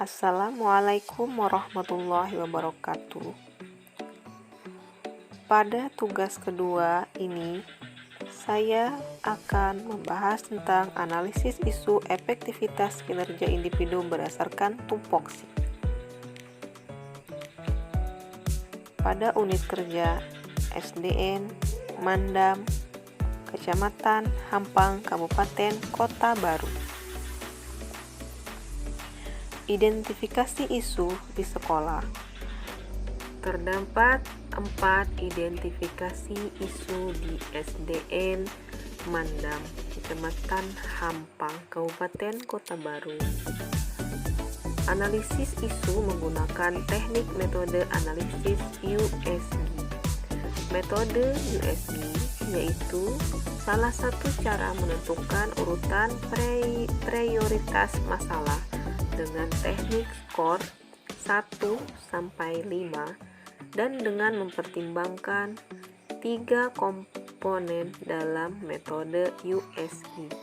Assalamualaikum warahmatullahi wabarakatuh. Pada tugas kedua ini, saya akan membahas tentang analisis isu efektivitas kinerja individu berdasarkan tupoksi. Pada unit kerja SDN, Mandam, Kecamatan Hampang, Kabupaten Kota Baru. Identifikasi isu di sekolah. Terdapat 4 identifikasi isu di SDN Mandam, Kecamatan Hampang, Kabupaten Kota Baru. Analisis isu menggunakan teknik metode analisis USG. Metode USG yaitu salah satu cara menentukan urutan prioritas masalah dengan teknik skor 1 sampai 5 dan dengan mempertimbangkan 3 komponen dalam metode USG.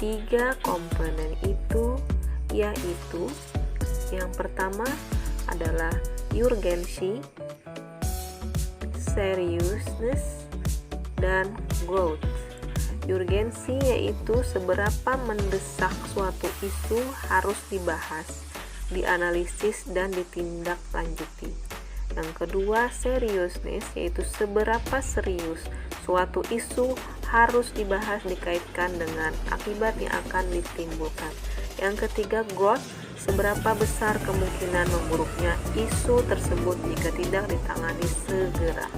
3 komponen itu yaitu yang pertama adalah urgency, seriousness, dan growth. Urgensi yaitu seberapa mendesak suatu isu harus dibahas, dianalisis, dan ditindaklanjuti. Yang kedua, seriousness yaitu seberapa serius suatu isu harus dibahas dikaitkan dengan akibat yang akan ditimbulkan. Yang ketiga, growth, seberapa besar kemungkinan memburuknya isu tersebut jika tidak ditangani segera.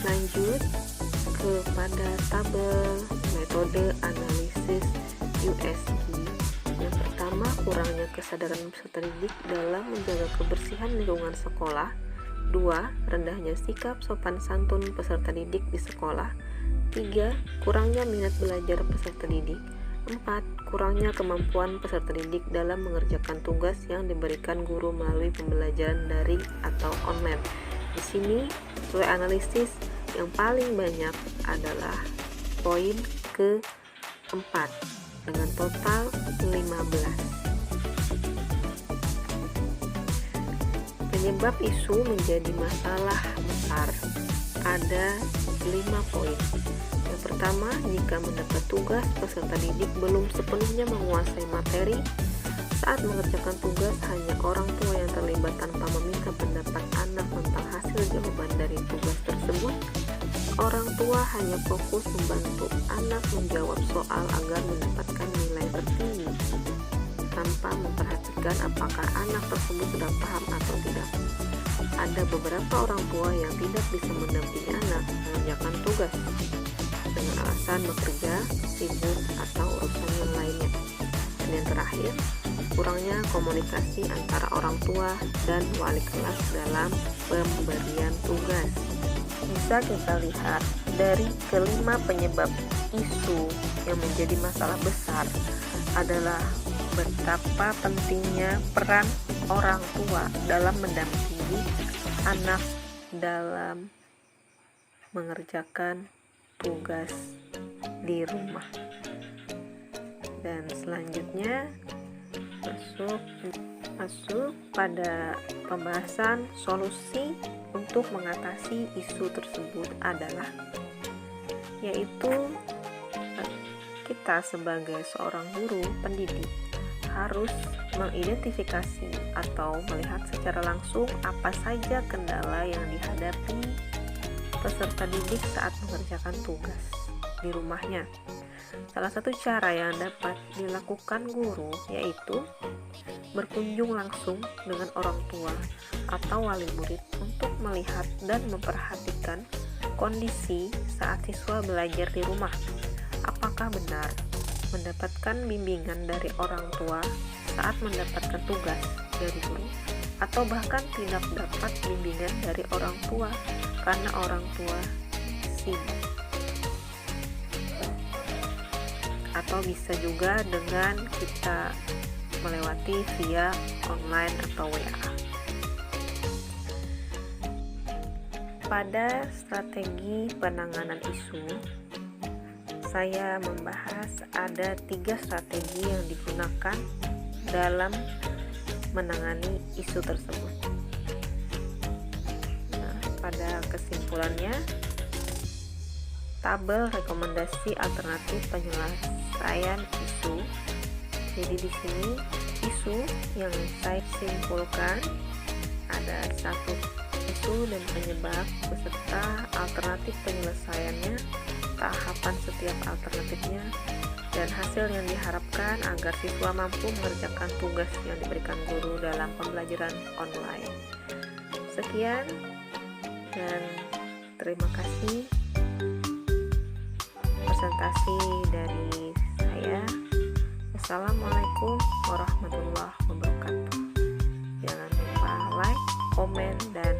Lanjut kepada tabel metode analisis USG. Yang pertama, kurangnya kesadaran peserta didik dalam menjaga kebersihan lingkungan sekolah. 2. Rendahnya sikap sopan santun peserta didik di sekolah. 3. Kurangnya minat belajar peserta didik. 4. Kurangnya kemampuan peserta didik dalam mengerjakan tugas yang diberikan guru melalui pembelajaran daring atau online. Di sini, sesuai analisis, yang paling banyak adalah poin ke-4 dengan total 15. Penyebab isu menjadi masalah besar ada 5 poin. Yang pertama, jika mendapat tugas peserta didik belum sepenuhnya menguasai materi. Saat mengerjakan tugas, hanya orang tua yang terlibat tanpa meminta pendapat anak tentang hasil jawaban dari tugas tersebut. Orang tua hanya fokus membantu anak menjawab soal agar mendapatkan nilai tertinggi, tanpa memperhatikan apakah anak tersebut sudah paham atau tidak. Ada beberapa orang tua yang tidak bisa mendampingi anak mengerjakan tugas dengan alasan bekerja, sibuk, atau urusan yang lainnya. Dan yang terakhir, kurangnya komunikasi antara orang tua dan wali kelas dalam pemberian tugas. Bisa kita lihat dari kelima penyebab isu yang menjadi masalah besar adalah betapa pentingnya peran orang tua dalam mendampingi anak dalam mengerjakan tugas di rumah. Dan selanjutnya masuk pada pembahasan solusi untuk mengatasi isu tersebut adalah yaitu kita sebagai seorang guru pendidik harus mengidentifikasi atau melihat secara langsung apa saja kendala yang dihadapi peserta didik saat mengerjakan tugas di rumahnya. Salah satu cara yang dapat dilakukan guru yaitu berkunjung langsung dengan orang tua atau wali murid untuk melihat dan memperhatikan kondisi saat siswa belajar di rumah. Apakah benar mendapatkan bimbingan dari orang tua saat mendapatkan tugas dari guru, atau bahkan tidak dapat bimbingan dari orang tua karena orang tua sibuk. Atau bisa juga dengan kita melewati via online atau WA. Pada strategi penanganan isu, saya membahas ada 3 strategi yang digunakan dalam menangani isu tersebut. Nah, pada kesimpulannya, tabel rekomendasi alternatif penyelesaian isu. Jadi di sini isu yang saya simpulkan ada 1 isu dan penyebab beserta alternatif penyelesaiannya, tahapan setiap alternatifnya, dan hasil yang diharapkan agar siswa mampu mengerjakan tugas yang diberikan guru dalam pembelajaran online. Sekian dan terima kasih presentasi dari saya. Wassalamualaikum warahmatullahi wabarakatuh. Jangan lupa like, komen, dan